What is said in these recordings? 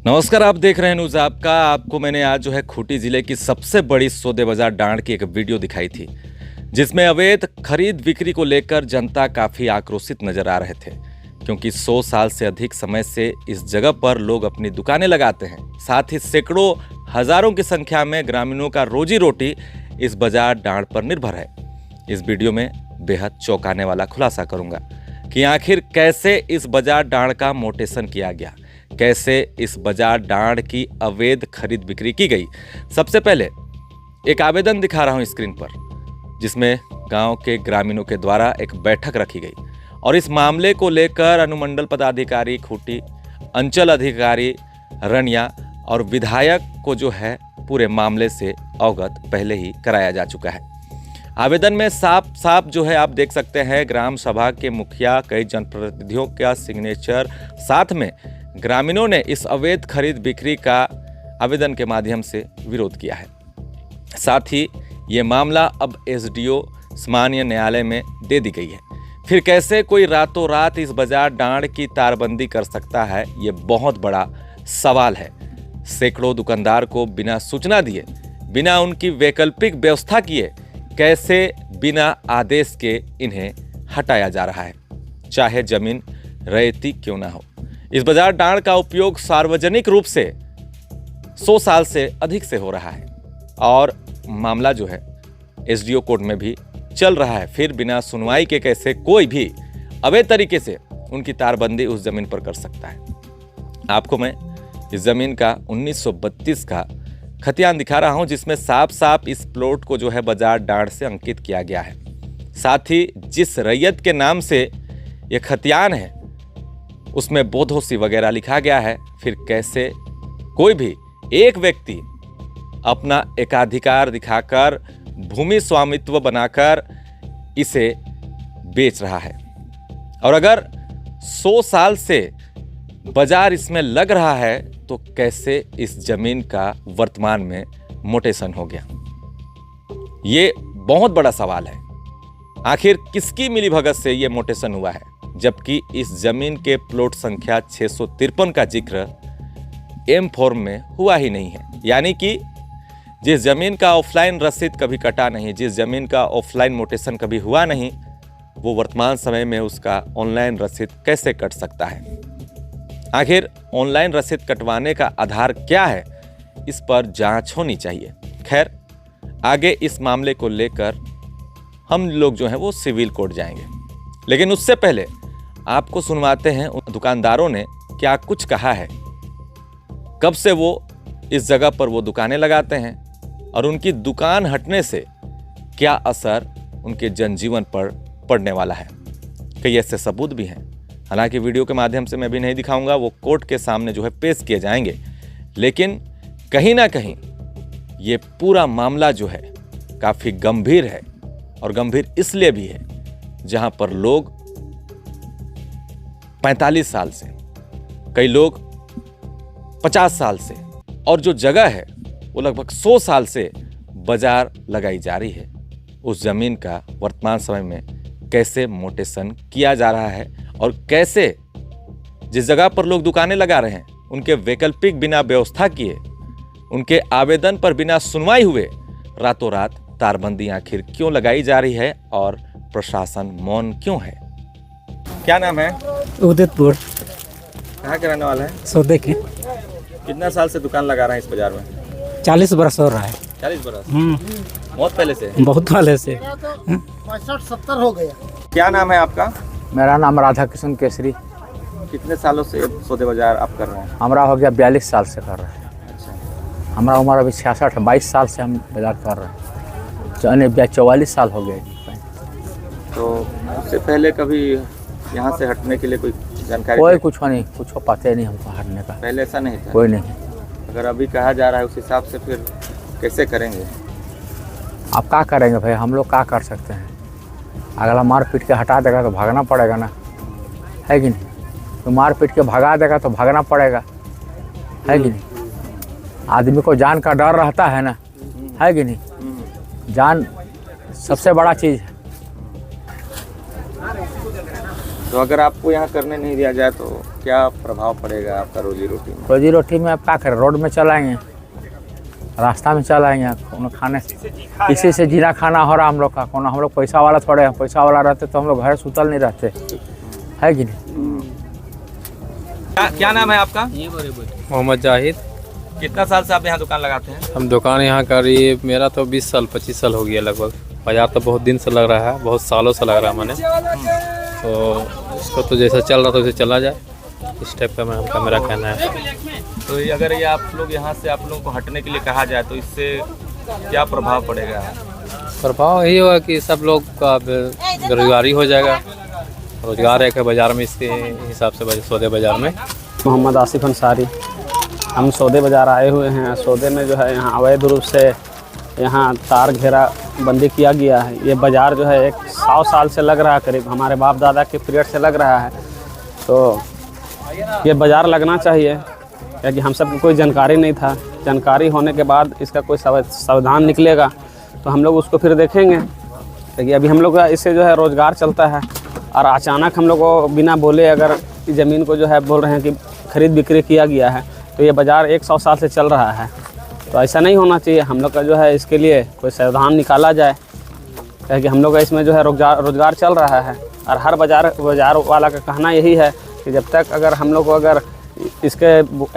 नमस्कार, आप देख रहे हैं न्यूज़ आपका। आपको मैंने आज जो है खूंटी जिले की सबसे बड़ी सौदे बाजार डांड की एक वीडियो दिखाई थी, जिसमें अवैध खरीद बिक्री को लेकर जनता काफ़ी आक्रोशित नजर आ रहे थे, क्योंकि 100 साल से अधिक समय से इस जगह पर लोग अपनी दुकानें लगाते हैं। साथ ही सैकड़ों हजारों की संख्या में ग्रामीणों का रोजी रोटी इस बाजार डांड पर निर्भर है। इस वीडियो में बेहद चौंकाने वाला खुलासा करूंगा कि आखिर कैसे इस बाजार डांड का मोटेशन किया गया, कैसे इस बाजार डांड की अवैध खरीद बिक्री की गई। सबसे पहले एक आवेदन दिखा रहा हूं स्क्रीन पर, जिसमें गांव के ग्रामीणों के द्वारा एक बैठक रखी गई और इस मामले को लेकर अनुमंडल पदाधिकारी खूंटी, अंचल अधिकारी रनिया और विधायक को जो है पूरे मामले से अवगत पहले ही कराया जा चुका है। आवेदन में साफ साफ जो है आप देख सकते हैं, ग्राम सभा के मुखिया, कई जनप्रतिनिधियों का सिग्नेचर, साथ में ग्रामीणों ने इस अवैध खरीद बिक्री का आवेदन के माध्यम से विरोध किया है। साथ ही ये मामला अब एसडीओ सामान्य न्यायालय में दे दी गई है। फिर कैसे कोई रातों रात इस बाजार डांड की तारबंदी कर सकता है, ये बहुत बड़ा सवाल है। सैकड़ों दुकानदार को बिना सूचना दिए, बिना उनकी वैकल्पिक व्यवस्था किए, कैसे बिना आदेश के इन्हें हटाया जा रहा है, चाहे जमीन रैयती क्यों ना हो। इस बाजार डांड का उपयोग सार्वजनिक रूप से 100 साल से अधिक से हो रहा है और मामला जो है एसडीओ कोर्ट में भी चल रहा है। फिर बिना सुनवाई के कैसे कोई भी अवैध तरीके से उनकी तारबंदी उस जमीन पर कर सकता है। आपको मैं इस जमीन का 1932 का खतियान दिखा रहा हूं, जिसमें साफ साफ इस प्लॉट को जो है बाजार डांड से अंकित किया गया है। साथ ही जिस रैयत के नाम से यह खतियान है उसमें बोधोसी वगैरह लिखा गया है। फिर कैसे कोई भी एक व्यक्ति अपना एकाधिकार दिखाकर, भूमि स्वामित्व बनाकर इसे बेच रहा है, और अगर 100 साल से बाजार इसमें लग रहा है तो कैसे इस जमीन का वर्तमान में मोटेशन हो गया, ये बहुत बड़ा सवाल है। आखिर किसकी मिलीभगत से ये मोटेशन हुआ है, जबकि इस जमीन के प्लॉट संख्या 653 का जिक्र एम फॉर्म में हुआ ही नहीं है। यानी कि जिस जमीन का ऑफलाइन रसीद कभी कटा नहीं, जिस जमीन का ऑफलाइन मोटेशन कभी हुआ नहीं, वो वर्तमान समय में उसका ऑनलाइन रसीद कैसे कट सकता है। आखिर ऑनलाइन रसीद कटवाने का आधार क्या है, इस पर जांच होनी चाहिए। खैर, आगे इस मामले को लेकर हम लोग जो हैं वो सिविल कोर्ट जाएंगे, लेकिन उससे पहले आपको सुनवाते हैं उन दुकानदारों ने क्या कुछ कहा है, कब से वो इस जगह पर वो दुकानें लगाते हैं और उनकी दुकान हटने से क्या असर उनके जनजीवन पर पड़ने वाला है। कई ऐसे सबूत भी हैं, हालांकि वीडियो के माध्यम से मैं भी नहीं दिखाऊंगा, वो कोर्ट के सामने जो है पेश किए जाएंगे। लेकिन कहीं ना कहीं ये पूरा मामला जो है काफ़ी गंभीर है, और गंभीर इसलिए भी है जहां पर लोग 45 साल से, कई लोग 50 साल से, और जो जगह है वो लगभग 100 साल से बाजार लगाई जा रही है, उस जमीन का वर्तमान समय में कैसे मोटेशन किया जा रहा है, और कैसे जिस जगह पर लोग दुकानें लगा रहे हैं उनके वैकल्पिक बिना व्यवस्था किए, उनके आवेदन पर बिना सुनवाई हुए रातों रात तारबंदी आखिर क्यों लगाई जा रही है, और प्रशासन मौन क्यों है। क्या नाम है? उदितपुर। कहाँ के रहने वाला है? सौदे के। कितना साल से दुकान लगा रहे हैं इस बाजार में? 40 बरस हो रहा है। 40 बरस? बहुत पहले से? बहुत पहले से। 65-70 हो गया। क्या नाम है आपका? मेरा नाम राधा कृष्ण केसरी। कितने सालों से सौदे बाजार आप कर रहे हैं? हमारा हो गया 42 साल से कर रहे हैं। अच्छा। हमारा उम्र अभी 66 है, 22 साल से हम बाजार कर रहे हैं। 44 साल हो गए। तो उससे पहले कभी यहाँ से हटने के लिए कोई जानकारी? कोई कुछ नहीं, कुछ पता ही नहीं हमको हटने का। पहले ऐसा नहीं था? कोई नहीं। अगर अभी कहा जा रहा है उस हिसाब से फिर कैसे करेंगे? आप क्या करेंगे भाई, हम लोग क्या कर सकते हैं। अगर मार पीट के हटा देगा तो भागना पड़ेगा ना, है कि नहीं। तो मार पीट के भगा देगा तो भागना पड़ेगा, है कि नहीं। आदमी को जान का डर रहता है ना, है कि नहीं। जान सबसे बड़ा चीज़ है। तो अगर आपको यहाँ करने नहीं दिया जाए तो क्या प्रभाव पड़ेगा आपका रोजी रोटी में? रोजी रोटी में अब क्या करें, रोड में चलाएंगे, रास्ता में चलाएंगे, कोनो खाने किसी से जीना खाना हो रहा हम लोग का। कोनो हम लोग पैसा वाला थोड़े हैं, पैसा वाला रहते तो हम लोग घर सुतल नहीं रहते, है कि नहीं। क्या नाम है आपका? मोहम्मद जाहिद। कितना साल से आप यहाँ दुकान लगाते हैं? हम दुकान यहाँ करीब मेरा तो 20 साल 25 साल हो गया लगभग। बाजार तो बहुत दिन से लग रहा है, बहुत सालों से लग रहा है मैंने। तो इसको तो जैसा चल रहा था वैसे चला जाए, इस टाइप का हमका मेरा कहना है। तो अगर ये आप लोग यहाँ से आप लोगों को हटने के लिए कहा जाए तो इससे क्या प्रभाव पड़ेगा? प्रभाव यही होगा कि सब लोग का बेरोजगारी हो जाएगा, रोजगार है बाज़ार में, इसके हिसाब से सौदे बाज़ार में। मोहम्मद आसिफ अंसारी। हम सौदे बाज़ार आए हुए हैं। सौदे में जो है यहाँ अवैध रूप से यहाँ तार घेरा बंदी किया गया है। ये बाज़ार जो है 100 साल से लग रहा है, करीब हमारे बाप दादा के पीरियड से लग रहा है। तो ये बाज़ार लगना चाहिए, क्योंकि हम सबको कोई जानकारी नहीं था। जानकारी होने के बाद इसका कोई सावधान निकलेगा तो हम लोग उसको फिर देखेंगे, क्योंकि अभी हम लोग का इससे जो है रोज़गार चलता है। और अचानक हम लोग को बिना बोले अगर ज़मीन को जो है बोल रहे हैं कि ख़रीद बिक्री किया गया है, तो ये बाज़ार 100 साल से चल रहा है। तो ऐसा नहीं होना चाहिए। हम लोग का जो है इसके लिए कोई सावधान निकाला जाए, क्योंकि हम लोग का इसमें जो है रोज़गार चल रहा है। और हर बाज़ार वाला का कहना यही है कि जब तक अगर हम लोग को अगर इसके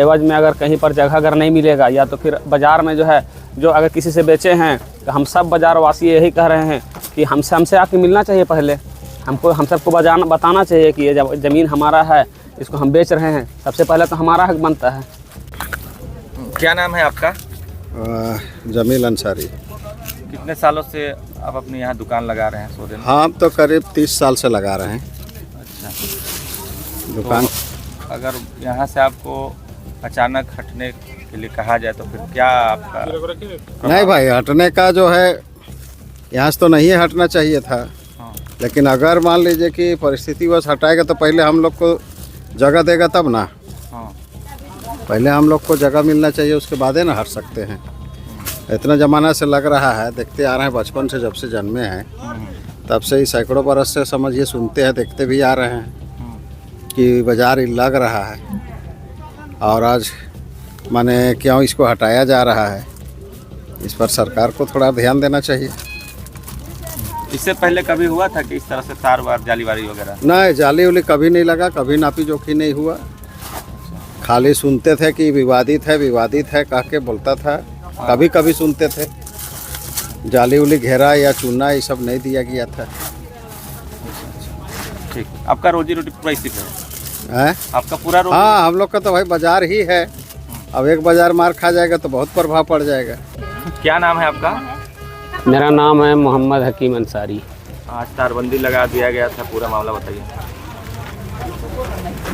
एवज में अगर कहीं पर जगह अगर नहीं मिलेगा, या तो फिर बाज़ार में जो है जो अगर किसी से बेचे हैं, तो हम सब बाज़ार वासी यही कह रहे हैं कि हमसे आके मिलना चाहिए। पहले हम सबको बताना चाहिए कि ये ज़मीन हमारा है, इसको हम बेच रहे हैं। सबसे पहले तो हमारा हक बनता है। क्या नाम है आपका? जमील अंसारी। कितने सालों से आप अपनी यहाँ दुकान लगा रहे हैं सौदे में? हाँ, हम तो करीब 30 साल से लगा रहे हैं अच्छा। दुकान। तो अगर यहाँ से आपको अचानक हटने के लिए कहा जाए तो फिर क्या आपका? नहीं भाई, हटने का जो है यहाँ से तो नहीं हटना चाहिए था। हाँ। लेकिन अगर मान लीजिए कि परिस्थिति बस हटाएगा तो पहले हम लोग को जगह देगा तब ना। हाँ। पहले हम लोग को जगह मिलना चाहिए, उसके बाद ही ना हट सकते हैं। इतना ज़माना से लग रहा है, देखते आ रहे हैं बचपन से, जब से जन्मे हैं तब से ही सैकड़ों बरस से समझिए सुनते हैं, देखते भी आ रहे हैं कि बाज़ार लग रहा है। और आज माने क्यों इसको हटाया जा रहा है, इस पर सरकार को थोड़ा ध्यान देना चाहिए। इससे पहले कभी हुआ था कि इस तरह से तार वार जालीवारी वगैरह? नहीं, जाली उली कभी नहीं लगा, कभी नापी जोखी नहीं हुआ। खाली सुनते थे कि विवादित है कह के बोलता था। कभी कभी सुनते थे, जाली उली घेरा या चूना ये सब नहीं दिया गया था। ठीक। आपका रोजी रोटी पूरा इसी पे है? आपका पूरा रोजी? हाँ, हम लोग का तो भाई बाजार ही है। अब एक बाजार मार खा जाएगा तो बहुत प्रभाव पड़ जाएगा। क्या नाम है आपका? मेरा नाम है मोहम्मद हकीम अंसारी। आज तारबंदी लगा दिया गया था, पूरा मामला बताइए।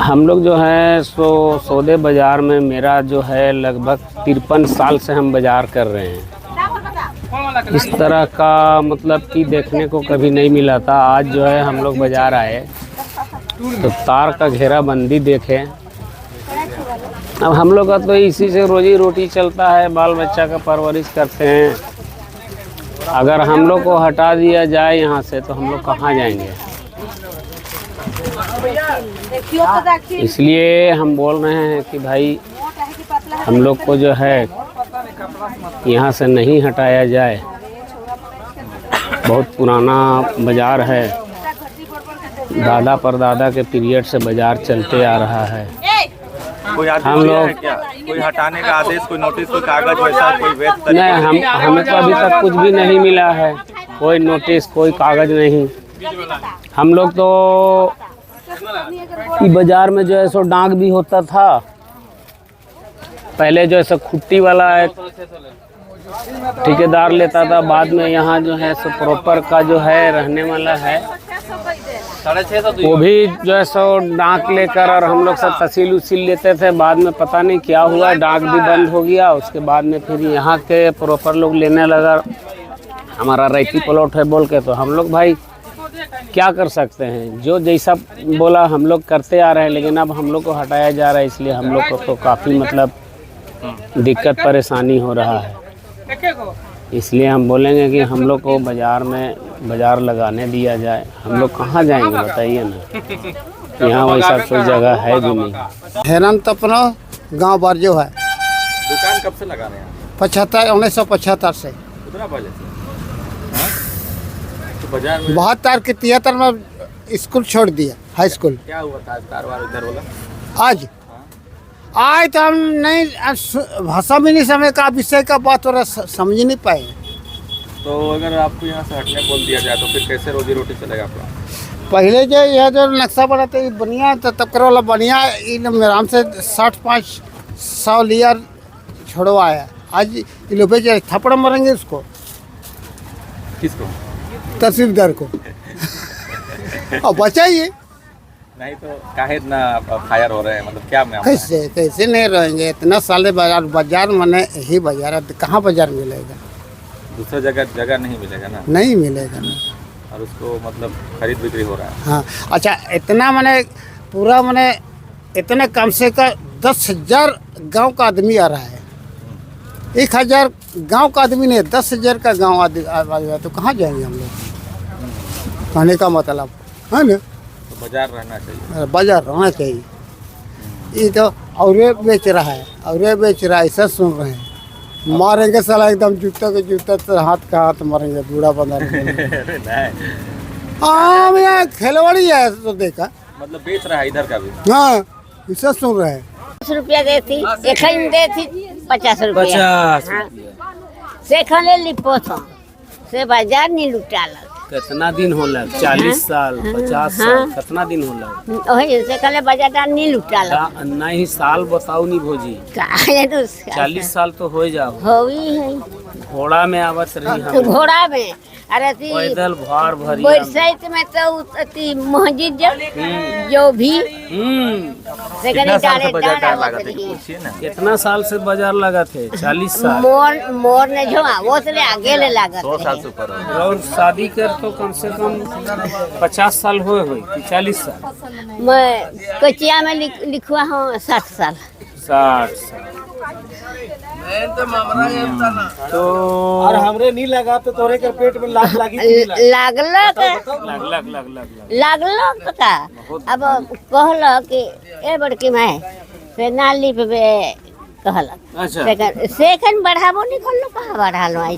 हम लोग जो है सौदे बाज़ार में मेरा जो है लगभग 53 साल से हम बाज़ार कर रहे हैं। इस तरह का मतलब कि देखने को कभी नहीं मिला था। आज जो है हम लोग बाज़ार आए तो तार का घेराबंदी देखे। अब हम लोग का तो इसी से रोजी रोटी चलता है, बाल बच्चा का परवरिश करते हैं। अगर हम लोग को हटा दिया जाए यहाँ से तो हम लोग कहाँ जाएंगे। इसलिए हम बोल रहे हैं कि भाई हम लोग को जो है यहाँ से नहीं हटाया जाए। बहुत पुराना बाज़ार है, दादा परदादा के पीरियड से बाज़ार चलते आ रहा है। कोई आदेश हम लोग है क्या? कोई हटाने का आदेश, कोई नोटिस, कोई कागज वैसा कोई वैध? नहीं, हमें तो अभी तक कुछ भी नहीं मिला है। कोई नोटिस, कोई कागज नहीं। हम लोग तो बाज़ार में जो है सो डाक भी होता था। पहले जो है सो खुट्टी वाला एक ठेकेदार लेता था, बाद में यहाँ जो है सो प्रॉपर का जो है रहने वाला है वो भी जो है सो डाक लेकर, और हम लोग सब तहसील उसील लेते थे। बाद में पता नहीं क्या हुआ, डाक भी बंद हो गया। उसके बाद में फिर यहाँ के प्रॉपर लोग लेने लगा। हमारा रैती प्लॉट है बोल के, तो हम लोग भाई क्या कर सकते हैं, जो जैसा बोला हम लोग करते आ रहे हैं। लेकिन अब हम लोग को हटाया जा रहा है, इसलिए हम लोग को तो काफ़ी मतलब दिक्कत परेशानी हो रहा है। इसलिए हम बोलेंगे कि हम लोग को बाज़ार में बाज़ार लगाने दिया जाए। हम लोग कहाँ जाएंगे बताइए ना। यहाँ वैसा कोई जगह है भी नहीं। हैरान तपनो गांव बारजो है। दुकान कब से लगा रहे हैं आप? 1975 से। उतना पहले से? हाँ? तो बाजार में 72 के 73 में स्कूल छोड़ दिया, हाई स्कूल। क्या हुआ था? तार वार उधर बोला? आज आज तो हम नहीं भाषा भी नहीं समझ का विषय का बात हो रहा, समझ नहीं पाए। तो अगर आपको यहाँ से हटने बोल दिया जाए तो फिर कैसे रोजी रोटी चलेगा आपका? पहले जो यह जो नक्शा बनाते बनिया तो तब करो वाला बनिया आराम से 65-100 लिया छोड़वाया। आज ये लोग बेच थप्पड़ मारेंगे उसको, किसको? तहसीलदार को। और बचाइए नहीं तो काहे इतना फायर हो रहे हैं, मतलब क्या मामला है? कैसे कैसे नहीं रहेंगे इतना साले बाजार बाजार मने ही बाजार है, तो कहाँ बाजार मिलेगा? दूसरा जगह नहीं मिलेगा ना, नहीं मिलेगा ना। और उसको मतलब खरीद बिक्री हो रहा है। हाँ अच्छा, इतना मने पूरा मने इतने कम से कम 10,000 गांव का आदमी आ रहा है। 1,000 गांव का आदमी नहीं, 10,000 का गांव आदमी, तो कहाँ जाएंगे हम लोग? कहने का मतलब है ना, तो बाजार रहना चाहिए। बाजार रहना चाहिए। ये तो औरे बेच रहा है, औरे बेच रहा है, ऐसा सुन रहे हैं। मारेंगे साला एकदम जूता के जूता तो हाथ का हाथ मारेंगे, बूढ़ा बंदा। हाँ भैया खिलवाड़ी है तो देखा, मतलब बेच रहा है इधर का भी। हाँ ऐसा सुन रहे हैं। 50 रुपया देती, एक देती 50 रुपया। 50 से खले लिपो था से बाजार नहीं लुटाला। कितना दिन होला? 40 साल 50 साल कितना दिन होला? वही से खले बाजार नहीं लुटाला। नहीं साल बताओ नहीं भोजी। काहे तो 40 साल तो हो जाओ। होई है घोड़ा में आवत रही हम, घोड़ा में। अरे ती पैदल भार भरी बरसाइत में तो अति मस्जिद जो भी से कने डाले कितना साल से बाजार लगा थे? 40 साल। मोर ने जो वो से आगे ले लागत 100 साल से ऊपर हो। और शादी कर तो कम से कम 50 साल हुए कि 40 साल? मैं कचिया में लिखवा हूँ 60 साल। 60 साल तो और हमरे नहीं लगा तो तोरे के पेट में लाग लागी लागलक का। अब कहल कि ए बड़की माय से नाली पे कहलक। अच्छा सेकंड बढ़ाबो नहीं खोलो, कहाँ बढ़ालो आई